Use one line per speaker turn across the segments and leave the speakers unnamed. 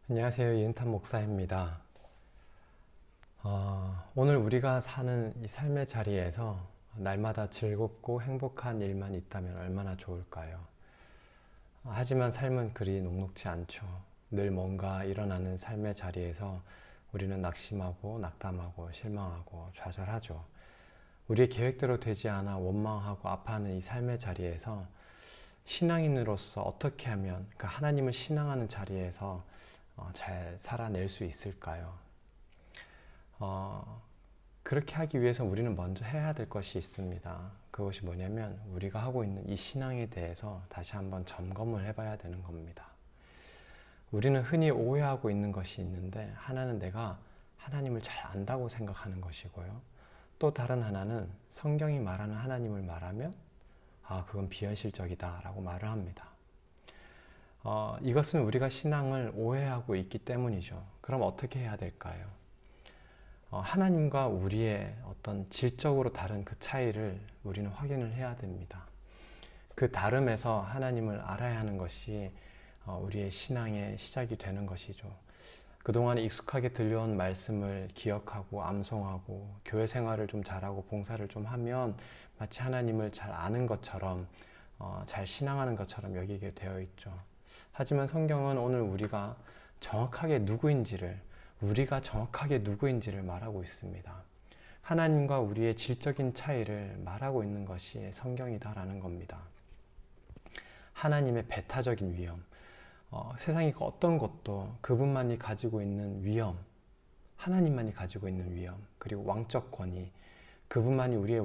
안녕하세요. 이은탄 목사입니다. 오늘 우리가 사는 이 삶의 자리에서 날마다 즐겁고 행복한 일만 있다면 얼마나 좋을까요? 하지만 삶은 그리 녹록지 않죠. 늘 뭔가 일어나는 삶의 자리에서 우리는 낙심하고 낙담하고 실망하고 좌절하죠. 우리의 계획대로 되지 않아 원망하고 아파하는 이 삶의 자리에서 신앙인으로서 어떻게 하면 그 하나님을 신앙하는 자리에서 잘 살아낼 수 있을까요? 그렇게 하기 위해서 우리는 먼저 해야 될 것이 있습니다. 그것이 뭐냐면 우리가 하고 있는 이 신앙에 대해서 다시 한번 점검을 해봐야 되는 겁니다. 우리는 흔히 오해하고 있는 것이 있는데, 하나는 내가 하나님을 잘 안다고 생각하는 것이고요. 또 다른 하나는 성경이 말하는 하나님을 말하면 그건 비현실적이다 라고 말을 합니다. 이것은 우리가 신앙을 오해하고 있기 때문이죠. 그럼 어떻게 해야 될까요? 하나님과 우리의 어떤 질적으로 다른 그 차이를 우리는 확인을 해야 됩니다. 그 다름에서 하나님을 알아야 하는 것이 우리의 신앙의 시작이 되는 것이죠. 그동안 익숙하게 들려온 말씀을 기억하고 암송하고 교회 생활을 좀 잘하고 봉사를 좀 하면 마치 하나님을 잘 아는 것처럼 잘 신앙하는 것처럼 여기게 되어 있죠. 하지만 성경은 오늘 우리가 정확하게 누구인지를 말하고 있습니다. 하나님과 우리의 질적인 차이를 말하고 있는 것이 성경이다라는 겁니다. 하나님의 배타적인 위엄, 세상의 어떤 것도 그분만이 가지고 있는 위엄, 하나님만이 가지고 있는 위엄, 그리고 왕적 권위, 그분만이 우리의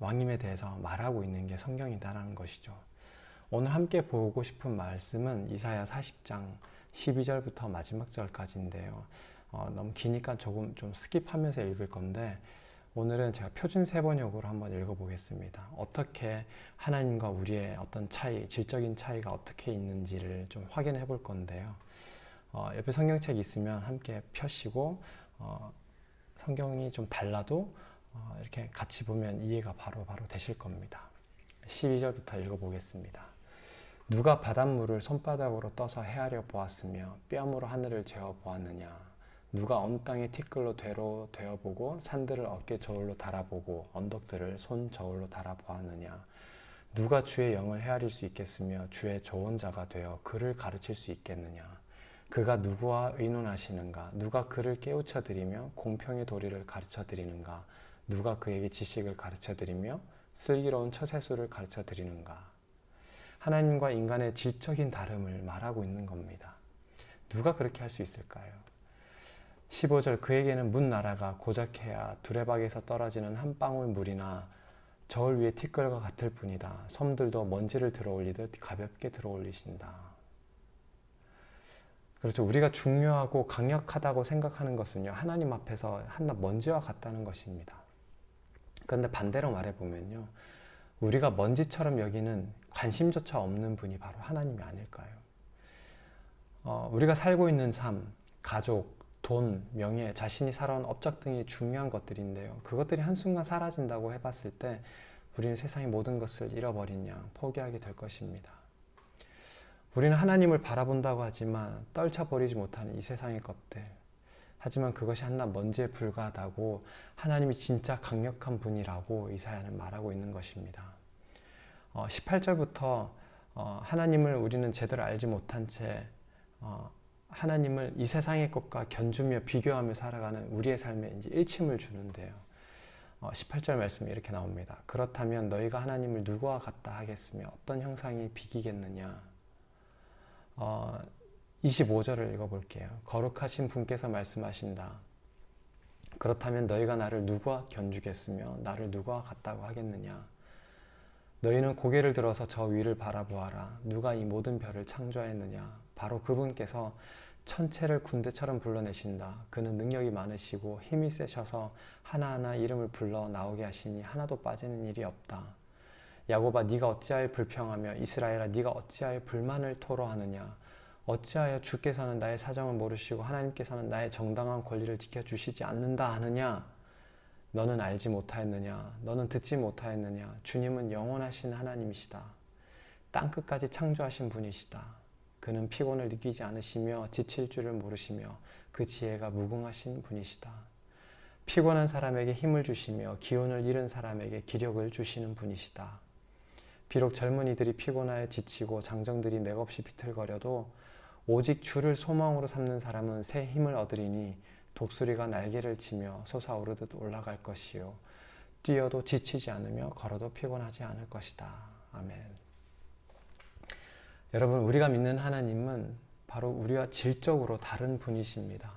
왕임에 대해서 말하고 있는 게 성경이다라는 것이죠. 오늘 함께 보고 싶은 말씀은 이사야 40장 12절부터 마지막 절까지인데요. 너무 기니까 조금 좀 스킵하면서 읽을 건데, 오늘은 제가 표준 세번역으로 한번 읽어보겠습니다. 어떻게 하나님과 우리의 어떤 차이, 질적인 차이가 어떻게 있는지를 좀 확인해 볼 건데요. 옆에 성경책 있으면 함께 펴시고, 성경이 좀 달라도 이렇게 같이 보면 이해가 바로 되실 겁니다. 12절부터 읽어보겠습니다. 누가 바닷물을 손바닥으로 떠서 헤아려 보았으며 뺨으로 하늘을 재어 보았느냐? 누가 언 땅의 티끌로 되로 되어보고 산들을 어깨 저울로 달아보고 언덕들을 손 저울로 달아보았느냐? 누가 주의 영을 헤아릴 수 있겠으며 주의 조언자가 되어 그를 가르칠 수 있겠느냐? 그가 누구와 의논하시는가? 누가 그를 깨우쳐 드리며 공평의 도리를 가르쳐 드리는가? 누가 그에게 지식을 가르쳐 드리며 슬기로운 처세술을 가르쳐 드리는가? 하나님과 인간의 질적인 다름을 말하고 있는 겁니다. 누가 그렇게 할 수 있을까요? 15절, 그에게는 문 나라가 고작해야 두레박에서 떨어지는 한 방울 물이나 저울 위의 티끌과 같을 뿐이다. 섬들도 먼지를 들어올리듯 가볍게 들어올리신다. 그렇죠. 우리가 중요하고 강력하다고 생각하는 것은요, 하나님 앞에서 한낱 먼지와 같다는 것입니다. 그런데 반대로 말해보면요, 우리가 먼지처럼 여기는 관심조차 없는 분이 바로 하나님이 아닐까요? 우리가 살고 있는 삶, 가족, 돈, 명예, 자신이 살아온 업적 등이 중요한 것들인데요. 그것들이 한순간 사라진다고 해봤을 때 우리는 세상의 모든 것을 잃어버린 양 포기하게 될 것입니다. 우리는 하나님을 바라본다고 하지만 떨쳐버리지 못하는 이 세상의 것들, 하지만 그것이 한낱 먼지에 불과하다고 하나님이 진짜 강력한 분이라고 이사야는 말하고 있는 것입니다. 18절부터 하나님을 우리는 제대로 알지 못한 채 하나님을 이 세상의 것과 견주며 비교하며 살아가는 우리의 삶에 이제 일침을 주는데요. 18절 말씀이 이렇게 나옵니다. 그렇다면 너희가 하나님을 누구와 같다 하겠으며 어떤 형상이 비기겠느냐? 25절을 읽어볼게요. 거룩하신 분께서 말씀하신다. 그렇다면 너희가 나를 누구와 견주겠으며 나를 누구와 같다고 하겠느냐? 너희는 고개를 들어서 저 위를 바라보아라. 누가 이 모든 별을 창조하였느냐? 바로 그분께서 천체를 군대처럼 불러내신다. 그는 능력이 많으시고 힘이 세셔서 하나하나 이름을 불러 나오게 하시니 하나도 빠지는 일이 없다. 야곱아, 네가 어찌하여 불평하며 이스라엘아, 네가 어찌하여 불만을 토로하느냐? 어찌하여 주께서는 나의 사정을 모르시고 하나님께서는 나의 정당한 권리를 지켜주시지 않는다 하느냐? 너는 알지 못하였느냐? 너는 듣지 못하였느냐? 주님은 영원하신 하나님이시다. 땅끝까지 창조하신 분이시다. 그는 피곤을 느끼지 않으시며 지칠 줄을 모르시며 그 지혜가 무궁하신 분이시다. 피곤한 사람에게 힘을 주시며 기운을 잃은 사람에게 기력을 주시는 분이시다. 비록 젊은이들이 피곤하여 지치고 장정들이 맥없이 비틀거려도 오직 주를 소망으로 삼는 사람은 새 힘을 얻으리니 독수리가 날개를 치며 솟아오르듯 올라갈 것이요 뛰어도 지치지 않으며 걸어도 피곤하지 않을 것이다. 아멘. 여러분, 우리가 믿는 하나님은 바로 우리와 질적으로 다른 분이십니다.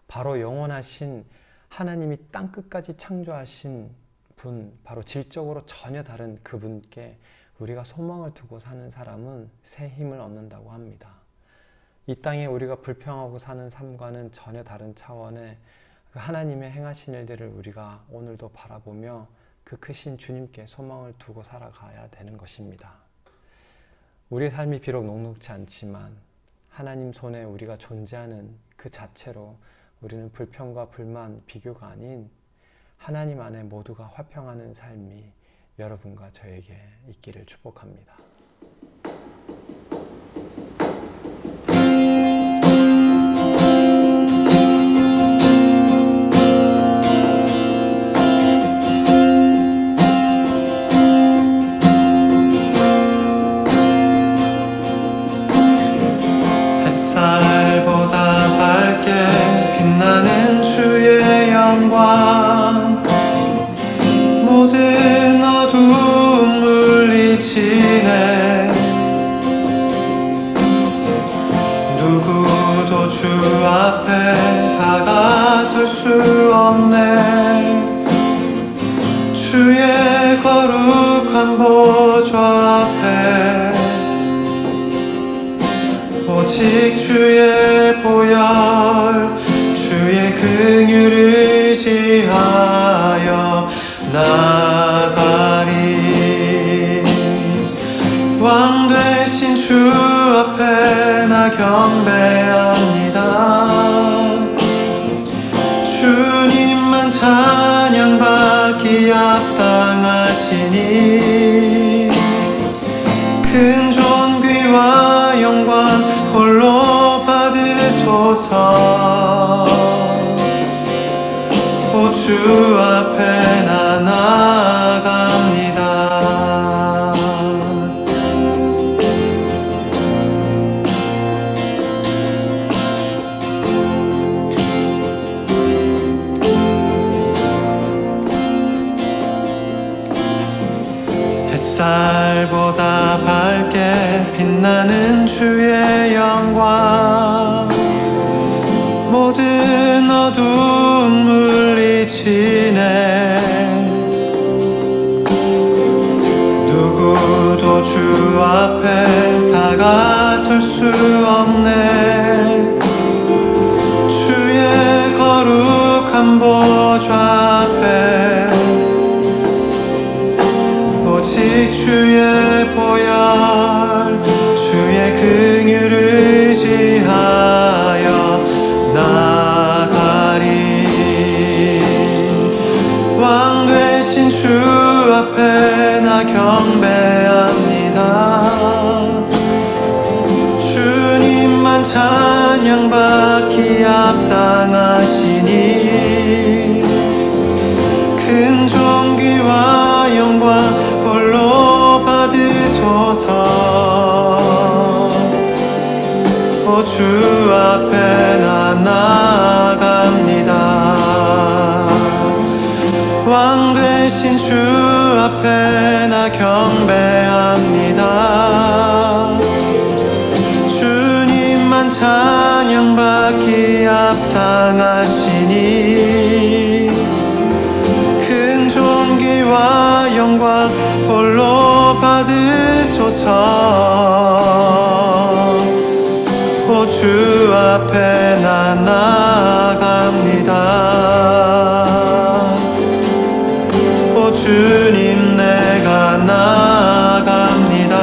바로 영원하신 하나님이 땅끝까지 창조하신 분, 바로 질적으로 전혀 다른 그분께 우리가 소망을 두고 사는 사람은 새 힘을 얻는다고 합니다. 이 땅에 우리가 불평하고 사는 삶과는 전혀 다른 차원의 그 하나님의 행하신 일들을 우리가 오늘도 바라보며 그 크신 주님께 소망을 두고 살아가야 되는 것입니다. 우리의 삶이 비록 녹록지 않지만 하나님 손에 우리가 존재하는 그 자체로 우리는 불평과 불만, 비교가 아닌 하나님 안에 모두가 화평하는 삶이 여러분과 저에게 있기를 축복합니다.
햇살보다 밝게 빛나는 주의 영광, 모든 어두움 물리치네. 누구도 주 앞에 다가설 수 없네. 주의 거룩한 보좌 앞에 오직 주의 보혈, 주의 긍휼을 의지하여 나가리. 왕 되신 주 앞에 나 경배합니다. 주님만 찬양받기 합당하시니 큰 존귀와 영광 홀로 받으소서. 오 주 앞에 나 나아갑니다. 햇살보다 밝게 빛나는 주의 영광, 모든 어두움 물리치네. 누구도 주 앞에 다가설 수 없네. 주의 거룩한 보좌 앞에 오직 주의 보혈, 주의 긍휼을 의지하여 나가리. 왕 되신 주 앞에 나 경배합니다. 주님만 찬양받기 합당하시니 큰 존귀와 영광 홀로 받으소서. 오 주 앞에 나 나아갑니다. 왕 되신 주 앞에 나 경배합니다. 주님만 찬양받기 합당하시니 큰 존귀와 영광 홀로 받으소서. 오 주 앞에 나 나아갑니다. 오 주님 내가 나아갑니다.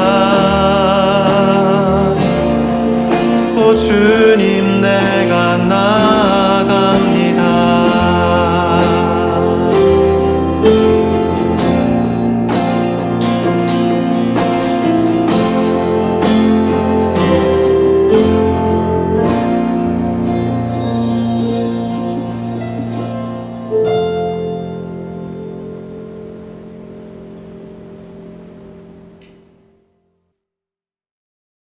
오 주님 내가